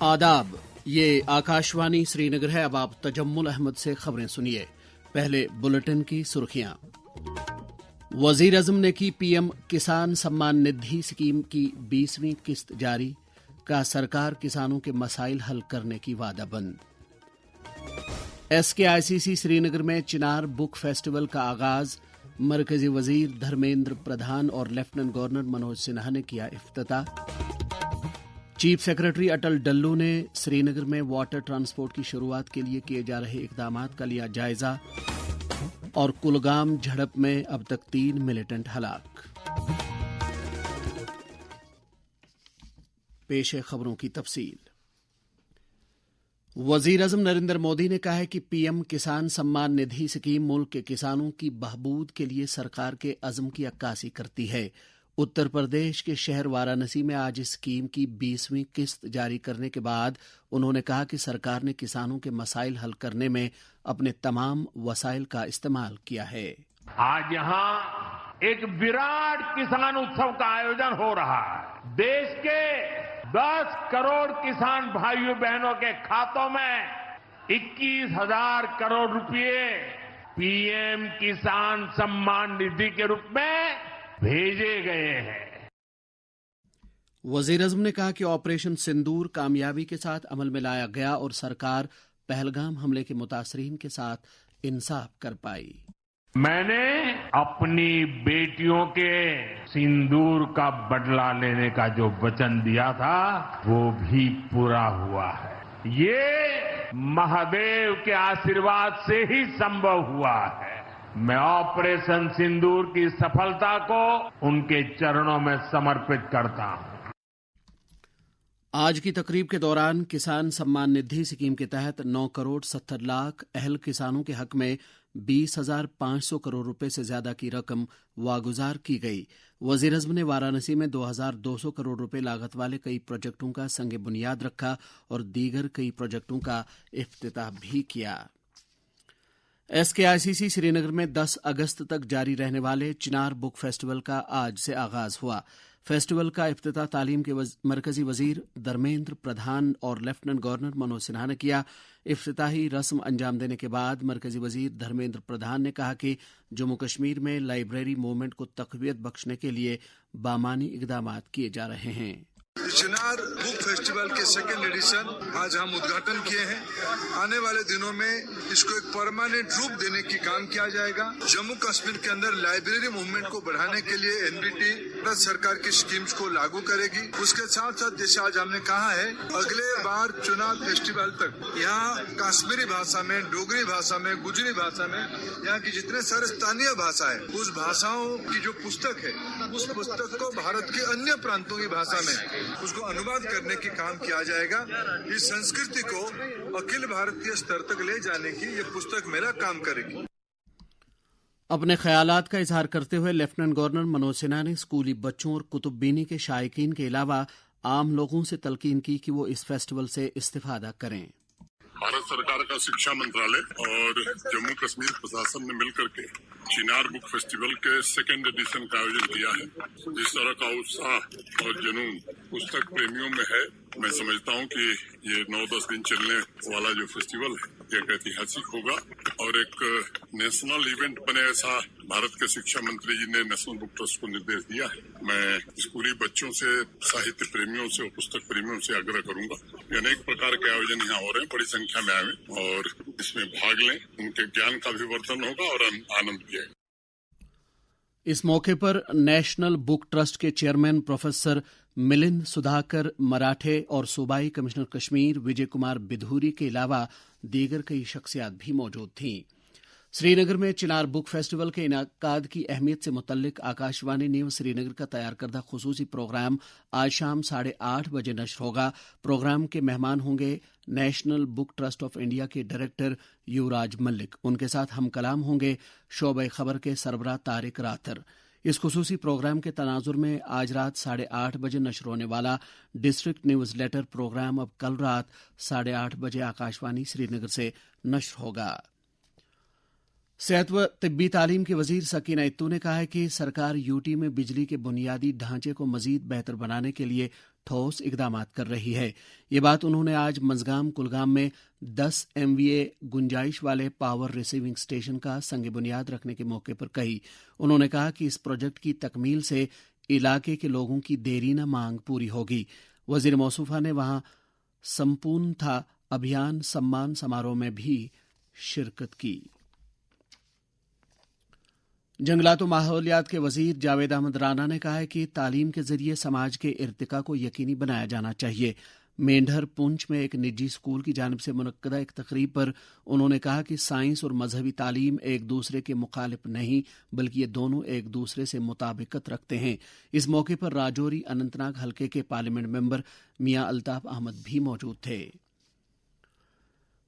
आदाब, ये आकाशवाणी श्रीनगर है। अब आप तजम्मुल अहमद से खबरें सुनिए। पहले बुलेटिन की सुर्खियां। वजीर आजम ने की पीएम किसान सम्मान निधि स्कीम की 20वीं किस्त जारी, का सरकार किसानों के मसाइल हल करने की वादाबंद। SKICC श्रीनगर में चिनार बुक फेस्टिवल का आगाज, मरकजी वजीर धर्मेंद्र प्रधान और लेफ्टिनेंट गवर्नर मनोज सिन्हा ने किया इफ्तिताह। चीफ सेक्रेटरी अटल डल्लू ने श्रीनगर में वाटर ट्रांसपोर्ट की शुरुआत के लिए किए जा रहे इकदामात का लिया जायजा। और कुलगाम झड़प में अब तक 3 मिलिटेंट हलाक। पेश है खबरों की तफसील। वजीर आजम नरेंद्र मोदी ने कहा है कि पीएम किसान सम्मान निधि स्कीम मुल्क के किसानों की बहबूद के लिए सरकार के अज़्म की अक्कासी करती है। उत्तर प्रदेश के शहर वाराणसी में आज इस स्कीम की 20वीं किस्त जारी करने के बाद उन्होंने कहा कि सरकार ने किसानों के मसाइल हल करने में अपने तमाम वसाइल का इस्तेमाल किया है। आज यहाँ एक विराट किसान उत्सव का आयोजन हो रहा है। देश के 10 करोड़ किसान भाइयों बहनों के खातों में 21,000 करोड़ रुपए पीएम किसान सम्मान निधि के रूप में भेजे गए हैं। वजीर आजम ने कहा कि ऑपरेशन सिंदूर कामयाबी के साथ अमल में लाया गया और सरकार पहलगाम हमले के मुतासरीन के साथ इंसाफ कर पाई। मैंने अपनी बेटियों के सिंदूर का बदला लेने का जो वचन दिया था वो भी पूरा हुआ है। ये महादेव के आशीर्वाद से ही संभव हुआ है। मैं ऑपरेशन सिंदूर की सफलता को उनके चरणों में समर्पित करता हूं। आज की तकरीब के दौरान किसान सम्मान निधि स्कीम के तहत 9 करोड़ 70 लाख अहल किसानों के हक में 20,500 करोड़ रुपए से ज्यादा की रकम वागुजार की गई। वजीर आजम ने वाराणसी में 2,200 करोड़ रुपए लागत वाले कई प्रोजेक्टों का संग बुनियाद रखा और दीगर कई प्रोजेक्टों का इफ्तिताह भी किया। SKICC श्रीनगर में 10 अगस्त तक जारी रहने वाले चिनार बुक फेस्टिवल का आज से आगाज हुआ। फेस्टिवल का इफ्तिताह तालीम के मरकजी वजीर धर्मेंद्र प्रधान और लेफ्टिनेंट गवर्नर मनोज सिन्हा ने किया। इफ्तिताही रस्म अंजाम देने के बाद मरकजी वजीर धर्मेंद्र प्रधान ने कहा कि जम्मू कश्मीर में लाइब्रेरी मूवमेंट को तक़वियत बख्शने के लिए बामानी इक़दामात किए जा रहे हैं। चिनार बुक फेस्टिवल के सेकेंड एडिशन आज हम उद्घाटन किए हैं। आने वाले दिनों में इसको एक परमानेंट रूप देने की काम किया जाएगा। जम्मू कश्मीर के अंदर लाइब्रेरी मूवमेंट को बढ़ाने के लिए NBT भारत सरकार की स्कीम्स को लागू करेगी। उसके साथ साथ जैसे आज हमने कहा है, अगले बार चिनार फेस्टिवल तक यहाँ कश्मीरी भाषा में, डोगरी भाषा में, गुजरी भाषा में, यहाँ की जितने सारे स्थानीय भाषा है उस भाषाओं की जो पुस्तक है उस पुस्तक को भारत के अन्य प्रांतों की भाषा में उसको अनुवाद करने की काम किया जाएगा। इस संस्कृति को अखिल भारतीय स्तर तक ले जाने की ये पुस्तक मेला काम करेगी। अपने ख्यालात का इजहार करते हुए लेफ्टिनेंट गवर्नर मनोज सिन्हा ने स्कूली बच्चों और कुतुबबीनी के शायकीन के अलावा आम लोगों से तलकीन की कि वो इस फेस्टिवल से इस्तिफादा करें। भारत सरकार का शिक्षा मंत्रालय और जम्मू कश्मीर प्रशासन ने मिलकर के चिनार बुक फेस्टिवल के सेकेंड एडिशन का आयोजन किया है। जिस तरह का उत्साह और जुनून पुस्तक प्रेमियों में है, मैं समझता हूं कि ये 9-10 दिन चलने वाला जो फेस्टिवल है एक ऐतिहासिक होगा और एक नेशनल इवेंट बने, ऐसा भारत के शिक्षा मंत्री जी ने नेशनल बुक ट्रस्ट को निर्देश दिया है। मैं स्कूली बच्चों से, साहित्य प्रेमियों से और पुस्तक प्रेमियों से आग्रह करूंगा कि अनेक प्रकार के आयोजन यहाँ हो रहे हैं, बड़ी संख्या में आए और इसमें भाग लें। उनके ज्ञान का भी वर्धन होगा और आनंद भी आएगा। इस मौके पर नेशनल बुक ट्रस्ट के चेयरमैन प्रोफेसर मिलिंद सुधाकर मराठे और सूबाई कमिश्नर कश्मीर विजय कुमार बिधूरी के अलावा दीगर कई शख्सियात भी मौजूद थीं। श्रीनगर में चिनार बुक फेस्टिवल के इनाकाद की अहमियत से मुतल्लिक आकाशवाणी न्यूज श्रीनगर का तैयार करदा खुसूसी प्रोग्राम आज शाम 8:30 बजे नश्र होगा। प्रोग्राम के मेहमान होंगे national book trust of India के डायरेक्टर युवराज मलिक। उनके साथ हम कलाम होंगे शोबे खबर के सरबराह तारिक राथर। इस खुसूसी प्रोग्राम के तनाजुर में आज रात 8:30 बजे नश्र होने वाला डिस्ट्रिक्ट न्यूज लेटर प्रोग्राम अब कल रात 8:30 बजे आकाशवाणी श्रीनगर से नश्र होगा। सेहत व तिब्बी तालीम के वजीर सकीना इत्तू ने कहा है कि सरकार यूटी में बिजली के बुनियादी ढांचे को मजीद बेहतर बनाने के लिए ठोस इकदामात कर रही है। ये बात उन्होंने आज मझगाम कुलगाम में 10 MVA गुंजाइश वाले पावर रिसीविंग स्टेशन का संग बुनियाद रखने के मौके पर कही। उन्होंने कहा कि इस प्रोजेक्ट की तकमील से इलाके के लोगों की देरीना मांग पूरी होगी। वजीर मौसूफा ने वहां संपूर्णता अभियान सम्मान समारोह में भी शिरकत की। जंगलात और माहौलियात के वजीर जावेद अहमद राना ने कहा है कि तालीम के जरिए समाज के इर्तिका को यकीनी बनाया जाना चाहिए। मेंढर पुंछ में एक निजी स्कूल की जानिब से मुनक्कदा एक तकरीब पर उन्होंने कहा कि साइंस और मजहबी तालीम एक दूसरे के मुखालिफ नहीं, बल्कि ये दोनों एक दूसरे से मुताबिकत रखते हैं। इस मौके पर राजौरी अनंतनाग हलके के पार्लियामेंट मेंबर मियां अल्ताफ अहमद भी मौजूद थे।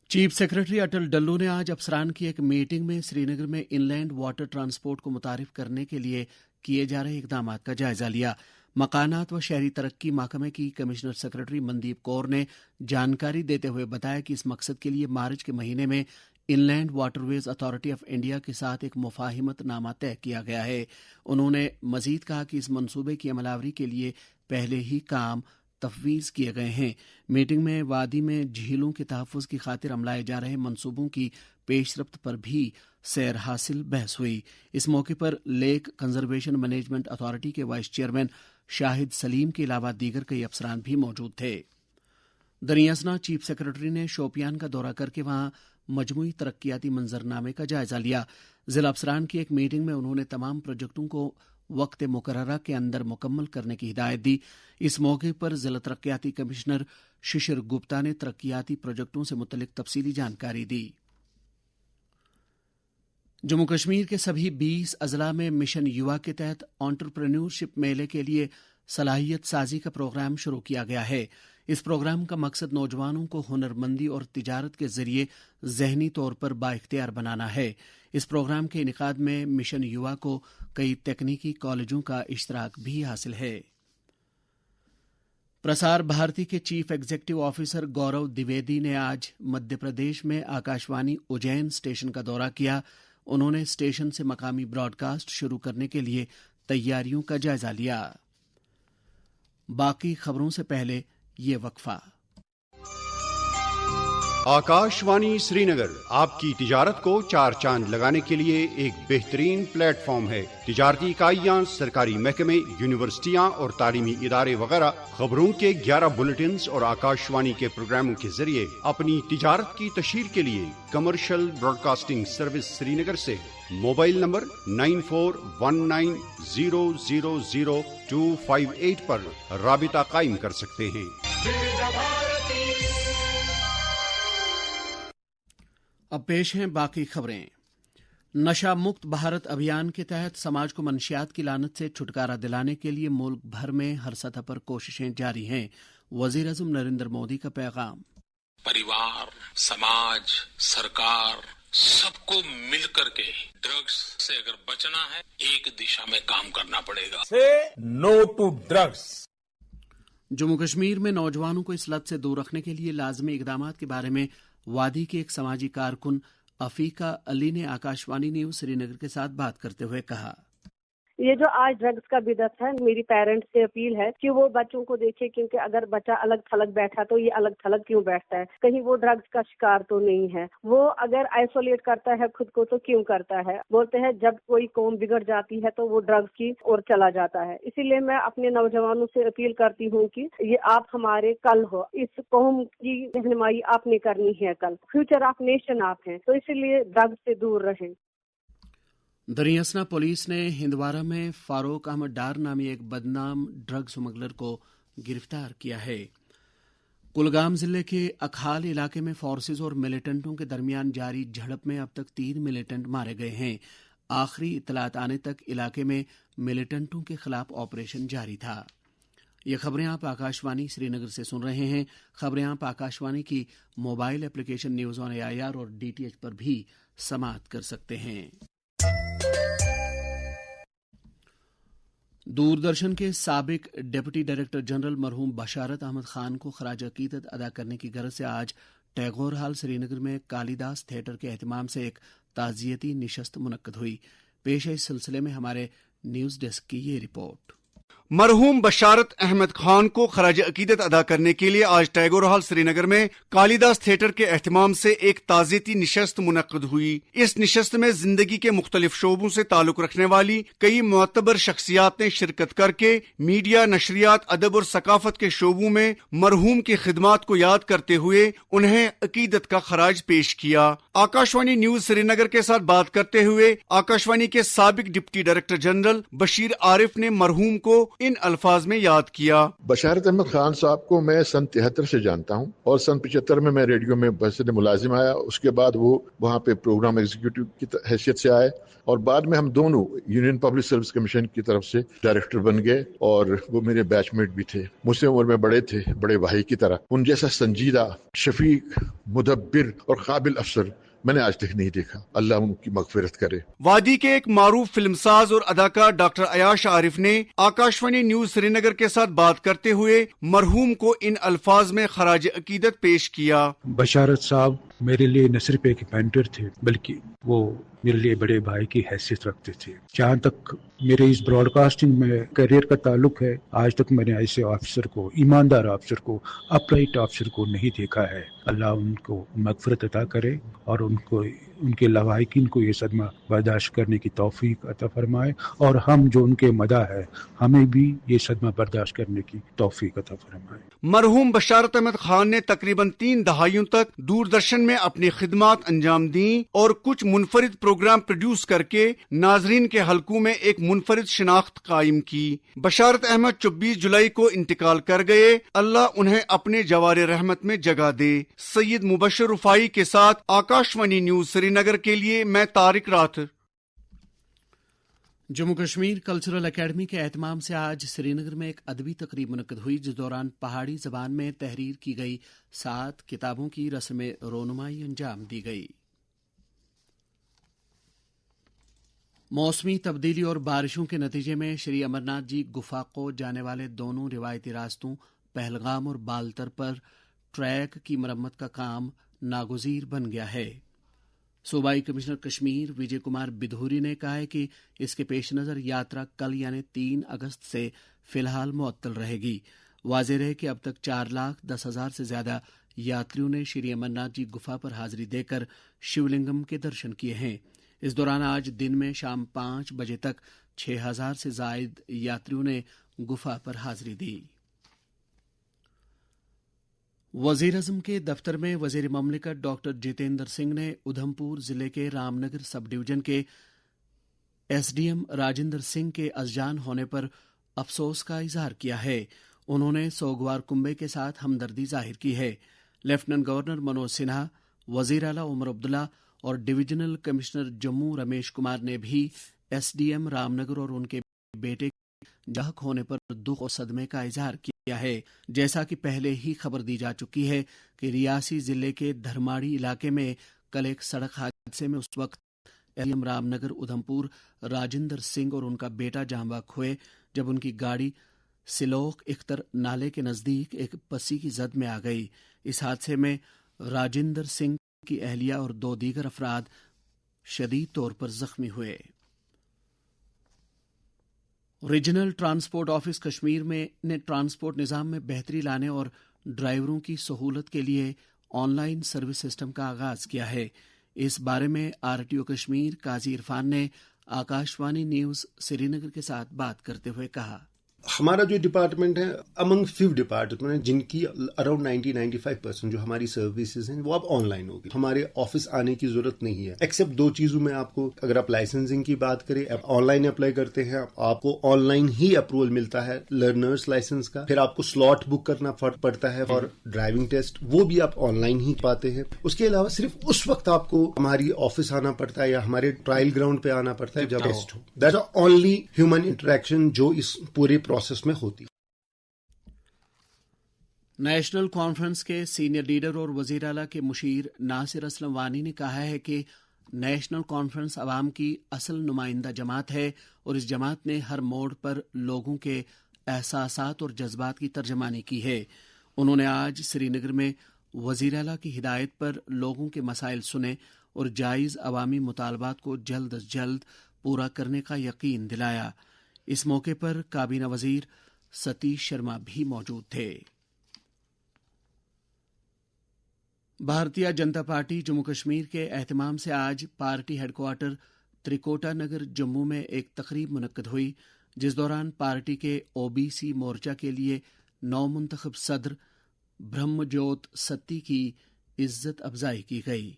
चीफ सेक्रेटरी अटल डल्लू ने आज अफसरान की एक मीटिंग में श्रीनगर में इनलैंड वाटर ट्रांसपोर्ट को मुतारिफ करने के लिए किए जा रहे इकदामात का जायजा लिया। मकानात व शहरी तरक्की महकमे की कमिश्नर सेक्रेटरी मनदीप कौर ने जानकारी देते हुए बताया कि इस मकसद के लिए मार्च के महीने में inland waterways authority of India के साथ एक मुफाहिमत नामा तय किया गया है। उन्होंने मजीद कहा कि इस मंसूबे की अमलावरी के लिए पहले ही काम तफवीज़ किए गए हैं। मीटिंग में वादी में झीलों के तहफ़्फ़ुज़ की खातिर अमलाए जा रहे मंसूबों की पेशरफ्त पर भी सैर हासिल बहस हुई। इस मौके पर लेक कंजर्वेशन मैनेजमेंट अथॉरिटी के वाइस चेयरमैन शाहिद सलीम के अलावा दीगर कई अफसरान भी मौजूद थे। दरियासना चीफ सेक्रेटरी ने शोपियान का दौरा करके वहां मजमूई तरक्याती मंजरनामे का जायजा लिया। जिला अफसरान की एक मीटिंग में उन्होंने तमाम प्रोजेक्टों को वक्त मुकर्ररा के अंदर मुकम्मल करने की हिदायत दी। इस मौके पर जिला तरक्याती कमिश्नर शिशिर गुप्ता ने तरक्याती प्रोजेक्टों से मुतल्लिक तफसीली जानकारी दी। जम्मू कश्मीर के सभी 20 अजला में मिशन युवा के तहत एंटरप्रेन्योरशिप मेले के लिए सलाहियत साजी का प्रोग्राम शुरू किया गया है। इस प्रोग्राम का मकसद नौजवानों को हुनरमंदी और तिजारत के जरिए जहनी तौर पर बाइख्तियार बनाना है। इस प्रोग्राम के इनेकाद में मिशन युवा को कई तकनीकी कॉलेजों का इश्तराक भी हासिल है। प्रसार भारती के chief executive officer Gaurav Dwivedi ने आज मध्य प्रदेश में आकाशवाणी उज्जैन स्टेशन का दौरा किया। उन्होंने स्टेशन से मकामी ब्रॉडकास्ट शुरू करने के लिए तैयारियों का जायजा लिया। बाकी खबरों से पहले ये वक्फा। आकाशवाणी श्रीनगर आपकी तिजारत को चार चांद लगाने के लिए एक बेहतरीन प्लेटफॉर्म है। तिजारती इकाइयाँ, सरकारी महकमे, यूनिवर्सिटियाँ और तालीमी इदारे वगैरह खबरों के 11 बुलेटिन्स और आकाशवाणी के प्रोग्रामों के जरिए अपनी तिजारत की तशहीर के लिए कमर्शियल ब्रॉडकास्टिंग सर्विस श्रीनगर से मोबाइल नंबर 9419000258 पर राबिता कायम कर सकते हैं। अब पेश हैं बाकी खबरें। नशा मुक्त भारत अभियान के तहत समाज को मनशियात की लानत से छुटकारा दिलाने के लिए मुल्क भर में हर सतह पर कोशिशें जारी हैं। वजीर आज़म नरेंद्र मोदी का पैगाम। परिवार, समाज, सरकार सबको मिलकर के ड्रग्स से अगर बचना है, एक दिशा में काम करना पड़ेगा। Say no to drugs. Jammu Kashmir में नौजवानों को इस लत से दूर रखने के लिए लाजमी इकदामात के बारे में वादी के एक समाजी कारकुन अफीका अली ने आकाशवाणी न्यूज श्रीनगर के साथ बात करते हुए कहा, ये जो आज ड्रग्स का बिदत है, मेरी पेरेंट्स से अपील है कि वो बच्चों को देखे, क्योंकि अगर बच्चा अलग थलग बैठा तो ये अलग थलग क्यों बैठता है, कहीं वो ड्रग्स का शिकार तो नहीं है। वो अगर आइसोलेट करता है खुद को तो क्यों करता है। बोलते हैं जब कोई कौम बिगड़ जाती है तो वो ड्रग्स की ओर चला जाता है। इसीलिए मैं अपने नौजवानों से अपील करती हूँ कि ये आप हमारे कल हो, इस कौम की रहनुमाई आपने करनी है, कल फ्यूचर ऑफ नेशन आप हैं, तो इसीलिए ड्रग्स से दूर रहें। दरियासना पुलिस ने हिंदवारा में फारूक अहमद डार नामी एक बदनाम ड्रग स्मगलर को गिरफ्तार किया है। कुलगाम जिले के अखाल इलाके में फोर्सेज और मिलिटेंटों के दरमियान जारी झड़प में अब तक 3 मिलिटेंट मारे गए हैं। आखिरी इत्तलात आने तक इलाके में मिलिटेंटों के खिलाफ ऑपरेशन जारी था। ये खबरें आप आकाशवाणी श्रीनगर से सुन रहे हैं। खबरें आप आकाशवाणी की mobile application news on AIR और DTH पर भी समाअत कर सकते हैं। दूरदर्शन के साबिक डिप्टी डायरेक्टर जनरल मरहूम बशारत अहमद खान को खराज अकीदत अदा करने की गरज से आज टैगोर हाल श्रीनगर में कालिदास थिएटर के एहतमाम से एक ताज़ियती निशस्त मुनक्कद हुई। पेश है इस सिलसिले में हमारे न्यूज डेस्क की ये रिपोर्ट। مرحوم بشارت احمد خان کو خراج عقیدت ادا کرنے کے لیے آج ٹیگور ہال سری نگر میں کالیداس تھیٹر کے اہتمام سے ایک تعزیتی نشست منعقد ہوئی۔ اس نشست میں زندگی کے مختلف شعبوں سے تعلق رکھنے والی کئی معتبر شخصیات نے شرکت کر کے میڈیا، نشریات، ادب اور ثقافت کے شعبوں میں مرحوم کی خدمات کو یاد کرتے ہوئے انہیں عقیدت کا خراج پیش کیا۔ آکاشوانی نیوز سری نگر کے ساتھ بات کرتے ہوئے آکاشوانی کے سابق ڈپٹی ڈائریکٹر جنرل بشیر عارف نے مرحوم کو ان الفاظ میں یاد کیا۔ بشارت احمد خان صاحب کو میں سن 73 سے جانتا ہوں اور سن 75 میں ریڈیو میں بحثیت ملازم آیا۔ اس کے بعد وہ وہاں پہ پروگرام ایگزیکٹو کی حیثیت سے آئے اور بعد میں ہم دونوں یونین پبلک سروس کمیشن کی طرف سے ڈائریکٹر بن گئے اور وہ میرے بیچ میٹ بھی تھے، مجھ سے عمر میں بڑے تھے، بڑے بھائی کی طرح۔ ان جیسا سنجیدہ، شفیق، مدبر اور قابل افسر میں نے آج تک نہیں دیکھا۔ اللہ ان کی مغفرت کرے۔ وادی کے ایک معروف فلم ساز اور اداکار ڈاکٹر عیاش عارف نے آکاشوانی نیوز سری نگر کے ساتھ بات کرتے ہوئے مرحوم کو ان الفاظ میں خراج عقیدت پیش کیا۔ بشارت صاحب میرے لیے نہ صرف ایک مینٹر تھے بلکہ وہ میرے لیے بڑے بھائی کی حیثیت رکھتے تھے۔ جہاں تک میرے اس براڈ کاسٹنگ میں کیریئر کا تعلق ہے، آج تک میں نے ایسے آفیسر کو، ایماندار آفیسر کو، اپرائٹ آفیسر کو نہیں دیکھا ہے۔ اللہ ان کو مغفرت عطا کرے اور ان کے لواحقین کو یہ صدمہ برداشت کرنے کی توفیق عطا فرمائے، اور ہم جو ان کے مداح ہے ہمیں بھی یہ صدمہ برداشت کرنے کی توفیق عطا فرمائے۔ مرحوم بشارت احمد خان نے تقریباً 3 دہائیوں تک دوردرشن میں اپنی خدمات انجام دیں اور کچھ منفرد پروگرام پروڈیوس کر کے ناظرین کے حلقوں میں ایک منفرد شناخت قائم کی۔ بشارت احمد 24 جولائی کو انتقال کر گئے، اللہ انہیں اپنے جوار رحمت میں جگہ دے۔ سید مبشر رفائی کے ساتھ آکاشوانی نیوز سری نگر کے لیے میں طارق راتھر۔ جموں کشمیر کلچرل اکیڈمی کے اہتمام سے آج سری نگر میں ایک ادبی تقریب منعقد ہوئی، جس دوران پہاڑی زبان میں تحریر کی گئی 7 کتابوں کی رسم رونمائی انجام دی گئی۔ موسمی تبدیلی اور بارشوں کے نتیجے میں شری امرناتھ جی گفا کو جانے والے دونوں روایتی راستوں پہلگام اور بالتر پر ٹریک کی مرمت کا کام ناگزیر بن گیا ہے۔ صوبائی کمشنر کشمیر وجے کمار بدھوری نے کہا ہے کہ اس کے پیش نظر یاترا کل یعنی 3 اگست سے فی الحال معطل رہے گی۔ واضح رہے کہ اب تک 4,10,000 سے زیادہ یاتریوں نے شری امرناتھ جی گفا پر حاضری دے کر شیولنگم کے درشن کیے ہیں۔ اس دوران آج دن میں شام 5 بجے تک 6,000 سے زائد یاتریوں نے گفا پر حاضری دی۔ وزیر اعظم کے دفتر میں وزیر مملکت ڈاکٹر جتیندر سنگھ نے ادھمپور ضلع کے رام نگر سب ڈویژن کے S D M Rajinder Singh کے ازجان ہونے پر افسوس کا اظہار کیا ہے۔ انہوں نے سوگوار کنبے کے ساتھ ہمدردی ظاہر کی ہے۔ لیفٹننٹ گورنر منوج سنہا، وزیر اعلیٰ عمر عبداللہ اور ڈویژنل کمشنر جموں رمیش کمار نے بھی S D M Ramnagar اور ان کے بیٹے جہک ہونے پر دکھ اور صدمے کا اظہار کیا ہے۔ جیسا کہ پہلے ہی خبر دی جا چکی ہے کہ ریاسی ضلع کے دھرماڑی علاقے میں کل ایک سڑک حادثے میں اس وقت S D M Ramnagar Udhampur Rajendra Singh اور ان کا بیٹا جاں بحق ہوئے جب ان کی گاڑی سلوک اختر نالے کے نزدیک ایک پسی کی زد میں آ گئی۔ اس حادثے میں راجندر سنگھ کی اہلیہ اور 2 دیگر افراد شدید طور پر زخمی ہوئے۔ ریجنل ٹرانسپورٹ آفس کشمیر میں نے ٹرانسپورٹ نظام میں بہتری لانے اور ڈرائیوروں کی سہولت کے لیے آن لائن سروس سسٹم کا آغاز کیا ہے۔ اس بارے میں آر ٹی او کشمیر قاضی عرفان نے آکاشوانی نیوز سری نگر کے ساتھ بات کرتے ہوئے کہا، ہمارا جو ڈپارٹمنٹ ہے امنگ فیو ڈپارٹمنٹ جن کی اراؤنڈ 90-95% جو ہماری سروسز ہیں وہ اب آن لائن ہوگی۔ ہمارے آفس آنے کی ضرورت نہیں ہے ایکسیپٹ 2 چیزوں میں آپ کو، اگر آپ لائسنسنگ کی بات کریں آن لائن اپلائی کرتے ہیں آپ کو آن لائن ہی اپروول ملتا ہے لرنرز لائسنس کا، پھر آپ کو سلاٹ بک کرنا پڑتا ہے اور ڈرائیونگ ٹیسٹ وہ بھی آپ آن لائن ہی پاتے ہیں۔ اس کے علاوہ صرف اس وقت آپ کو ہماری آفس آنا پڑتا ہے یا ہمارے ٹرائل گراؤنڈ پہ آنا پڑتا ہے جب test who. That's only human interaction جو اس پورے پروسیس میں ہوتی۔ نیشنل کانفرنس کے سینئر لیڈر اور وزیر اعلیٰ کے مشیر ناصر اسلم وانی نے کہا ہے کہ نیشنل کانفرنس عوام کی اصل نمائندہ جماعت ہے اور اس جماعت نے ہر موڑ پر لوگوں کے احساسات اور جذبات کی ترجمانی کی ہے۔ انہوں نے آج سری نگر میں وزیر اعلیٰ کی ہدایت پر لوگوں کے مسائل سنے اور جائز عوامی مطالبات کو جلد از جلد پورا کرنے کا یقین دلایا۔ इस मौके पर काबीना वजीर सतीश शर्मा भी मौजूद थे। भारतीय जनता पार्टी जम्मू कश्मीर के एहतमाम से आज पार्टी हेडक्वार्टर त्रिकोटा नगर जम्मू में एक तकरीब मुनक्कद हुई, जिस दौरान पार्टी के ओबीसी मोर्चा के लिए नौमुंतखब सदर ब्रह्मजोत सत्ती की इज्जत अफजाई की गई।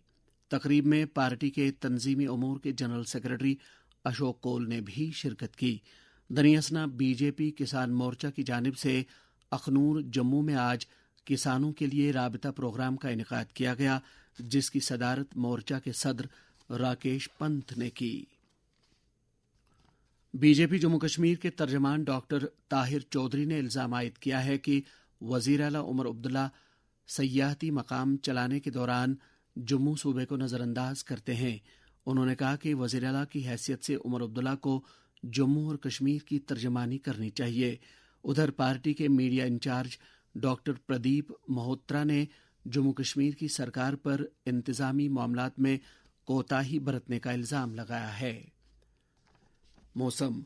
तकरीब में पार्टी के तंजीमी उमूर के जनरल सेक्रेटरी अशोक कोल ने भी शिरकत की। दनियासना बीजेपी किसान मोर्चा की जानिब से अखनूर जम्मू में आज किसानों के लिए राबता प्रोग्राम का इनेकाद किया गया, जिसकी सदारत मोर्चा के सदर राकेश पंत ने की। बीजेपी जम्मू कश्मीर के तर्जमान डॉक्टर ताहिर चौधरी ने इल्जाम आयद किया है कि वजीर आला उमर अब्दुल्ला सयाहती मकाम चलाने के दौरान जम्मू सूबे को नजरअंदाज करते हैं। उन्होंने कहा कि वजीर आला की हैसियत से उमर अब्दुल्ला को जम्मू और कश्मीर की तर्जमानी करनी चाहिए। उधर पार्टी के media incharge doctor Pradeep Malhotra ने जम्मू कश्मीर की सरकार पर इंतजामी मामलात में कोताही बरतने का इल्जाम लगाया है। मौसम।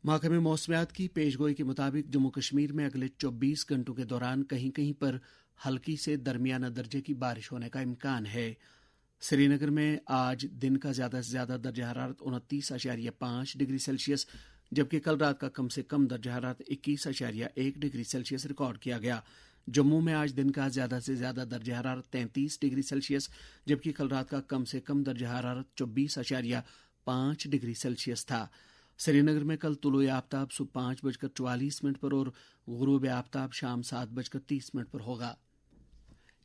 महकमे मौसमियात की पेशगोई के मुताबिक जम्मू कश्मीर में अगले 24 घंटों के दौरान कहीं कहीं पर हल्की से दरमियाना दर्जे की बारिश होने का इम्कान है। श्रीनगर में आज दिन का ज्यादा से ज्यादा दर्जा हरारत 29.5 डिग्री सेल्सियस, जबकि कल रात का कम से कम दर्जा हरारत 21.1 डिग्री सेल्सियस रिकॉर्ड किया गया। जम्मू में आज दिन का ज्यादा से ज्यादा दर्जा हरारत 33 डिग्री सेल्सियस, जबकि कल रात का कम से कम दर्जा हरारत 24.5 डिग्री सेल्सियस था। श्रीनगर में कल तुलुए आफ्ताब सुबह 5:44 पर और गुरूब आफ्ताब शाम 7:30 पर होगा।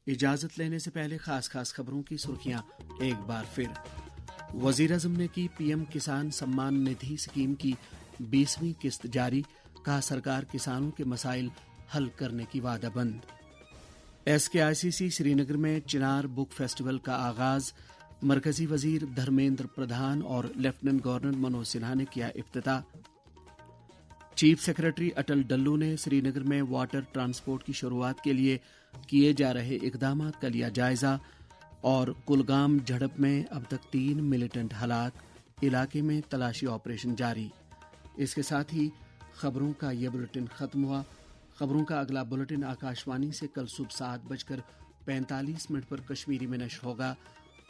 इजाजत लेने से पहले खास खबरों की सुर्खियां एक बार फिर। वजीर आज़म ने की पीएम किसान सम्मान निधि स्कीम की 20वीं किस्त जारी, कहा सरकार किसानों के मसाइल हल करने की वादाबंद। SKICC श्रीनगर में चिनार बुक फेस्टिवल का आगाज, मरकजी वजीर धर्मेंद्र प्रधान और लेफ्टिनेंट गवर्नर मनोज सिन्हा ने किया इफ्तिताह। चीफ सेक्रेटरी अटल डल्लू ने श्रीनगर में वाटर ट्रांसपोर्ट की शुरुआत के लिए किए जा रहे इकदामात का लिया जायजा। और कुलगाम झड़प में अब तक 3 मिलिटेंट हलाक, इलाके में तलाशी ऑपरेशन जारी। इसके साथ ही खबरों का यह बुलेटिन खत्म हुआ। खबरों का अगला बुलेटिन आकाशवाणी से कल सुबह 7:45 पर कश्मीरी में नश्र होगा।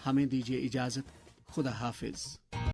हमें दीजिए इजाजत। खुदा हाफिज।